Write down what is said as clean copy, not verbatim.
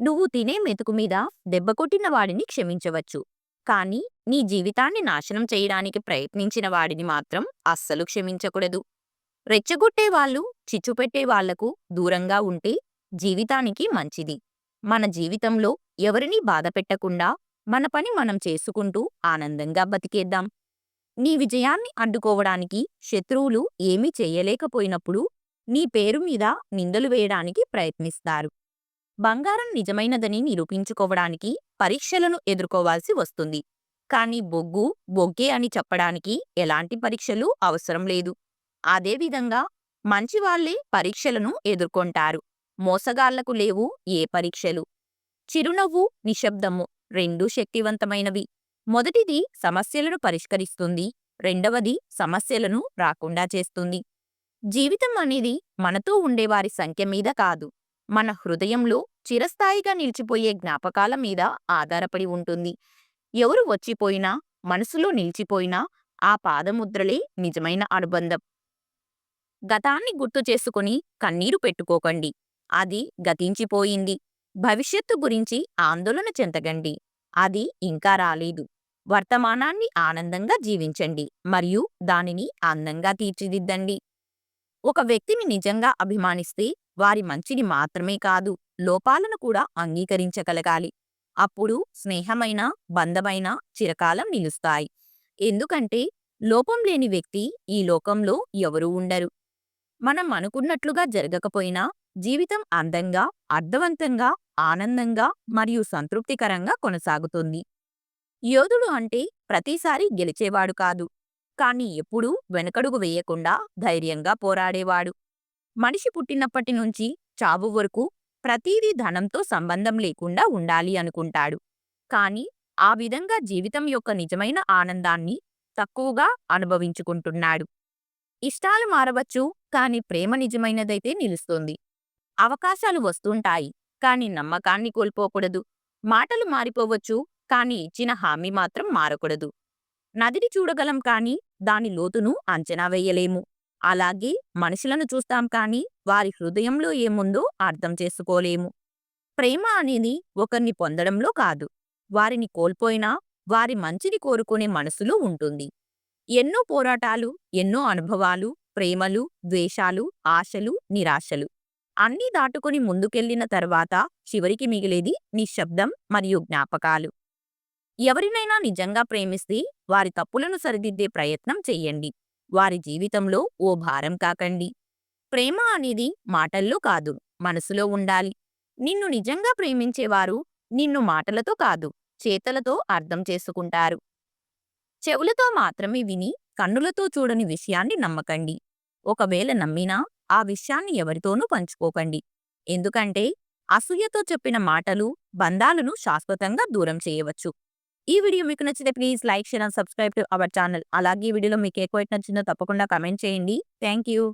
నువ్వు తినే మెతుకు మీద దెబ్బ కొట్టిన వాడిని క్షమించవచ్చు, కానీ నీ జీవితాన్ని నాశనం చేయడానికి ప్రయత్నించిన వాడిని మాత్రం అస్సలు క్షమించకూడదు. రెచ్చగొట్టే వాళ్ళు, చిచ్చుపెట్టే వాళ్లకు దూరంగా ఉంటే జీవితానికి మంచిది. మన జీవితంలో ఎవరినీ బాధ పెట్టకుండా మన పని మనం చేసుకుంటూ ఆనందంగా బతికేద్దాం. నీ విజయాన్ని అడ్డుకోవడానికి శత్రువులు ఏమీ చెయ్యలేకపోయినప్పుడు నీ పేరు మీద నిందలు వేయడానికి ప్రయత్నిస్తారు. బంగారం నిజమైనదని నిరూపించుకోవడానికి పరీక్షలను ఎదుర్కోవాల్సి వస్తుంది. కానీ బొగ్గు బొగ్గే అని చెప్పడానికి ఎలాంటి పరీక్షలు అవసరం లేదు. అదేవిధంగా మంచివాళ్లే పరీక్షలను ఎదుర్కొంటారు. మోసగాళ్లకు లేవు ఏ పరీక్షలు. చిరునవ్వు, నిశ్శబ్దము రెండూ శక్తివంతమైనవి. మొదటిది సమస్యలను పరిష్కరిస్తుంది, రెండవది సమస్యలను రాకుండా చేస్తుంది. జీవితం అనేది మనతో ఉండేవారి సంఖ్య మీద కాదు, మన హృదయంలో చిరస్థాయిగా నిలిచిపోయే జ్ఞాపకాల మీద ఆధారపడి ఉంటుంది. ఎవరు వచ్చిపోయినా, మనసులో నిలిచిపోయినా ఆ పాదముద్రలే నిజమైన అనుబంధం. గతాన్ని గుర్తు చేసుకుని కన్నీరు పెట్టుకోకండి, అది గతించిపోయింది. భవిష్యత్తు గురించి ఆందోళన చెందకండి, అది ఇంకా రాలేదు. వర్తమానాన్ని ఆనందంగా జీవించండి మరియు దానిని అందంగా తీర్చిదిద్దండి. ఒక వ్యక్తిని నిజంగా అభిమానిస్తే వారి మంచిని మాత్రమే కాదు, లోపాలను కూడా అంగీకరించగలగాలి. అప్పుడు స్నేహమైన, బంధమైన చిరకాలం నిలుస్తాయి. ఎందుకంటే లోపం లేని వ్యక్తి ఈ లోకంలో ఎవరూ ఉండరు. మనం అనుకున్నట్లుగా జరగకపోయినా జీవితం అందంగా, అర్థవంతంగా, ఆనందంగా మరియు సంతృప్తికరంగా కొనసాగుతుంది. యోధుడు అంటే ప్రతిసారి గెలిచేవాడు కాదు, కానీ ఎప్పుడూ వెనకడుగు వేయకుండా ధైర్యంగా పోరాడేవాడు. మనిషి పుట్టినప్పటి నుంచి చావు వరకు ప్రతీదీ ధనంతో సంబంధం లేకుండా ఉండాలి అనుకుంటాడు. కానీ ఆ విధంగా జీవితం యొక్క నిజమైన ఆనందాన్ని తక్కువగా అనుభవించుకుంటున్నాడు. ఇష్టాలు మారవచ్చు, కానీ ప్రేమ నిజమైనదైతే నిలుస్తుంది. అవకాశాలు వస్తుంటాయి, కానీ నమ్మకాన్ని కోల్పోకూడదు. మాటలు మారిపోవచ్చు, కానీ ఇచ్చిన హామీ మాత్రం మారకూడదు. నదిని చూడగలం, కానీ దాని లోతును అంచనా వేయలేము. అలాగే మనుషులను చూస్తాం, కానీ వారి హృదయంలో ఏముందో అర్థం చేసుకోలేము. ప్రేమ అనేది ఒకరిని పొందడంలో కాదు, వారిని కోల్పోయినా వారి మంచిని కోరుకునే మనసులో ఉంటుంది. ఎన్నో పోరాటాలు, ఎన్నో అనుభవాలు, ప్రేమలు, ద్వేషాలు, ఆశలు, నిరాశలు అన్నీ దాటుకుని ముందుకెళ్లిన తర్వాత చివరికి మిగిలేది నిశ్శబ్దం మరియు జ్ఞాపకాలు. ఎవరినైనా నిజంగా ప్రేమిస్తే వారి తప్పులను సరిదిద్దే ప్రయత్నం చెయ్యండి, వారి జీవితంలో ఓ భారం కాకండి. ప్రేమ అనేది మాటల్లో కాదు, మనసులో ఉండాలి. నిన్ను నిజంగా ప్రేమించేవారు నిన్ను మాటలతో కాదు, చేతలతో అర్థం చేసుకుంటారు. చెవులతో మాత్రమే విని కన్నులతో చూడని విషయాన్ని నమ్మకండి. ఒకవేళ నమ్మినా ఆ విషయాన్ని ఎవరితోనూ పంచుకోకండి. ఎందుకంటే అసూయతో చెప్పిన మాటలు బంధాలను శాశ్వతంగా దూరం చేయవచ్చు. ఈ వీడియో మీకు నచ్చితే please like, share and subscribe to our channel. అలాగే ఈ వీడియోలో మీకు ఏ క్వశ్చన్ నచ్చిందో తప్పకుండా కమెంట్ చేయండి. Thank you.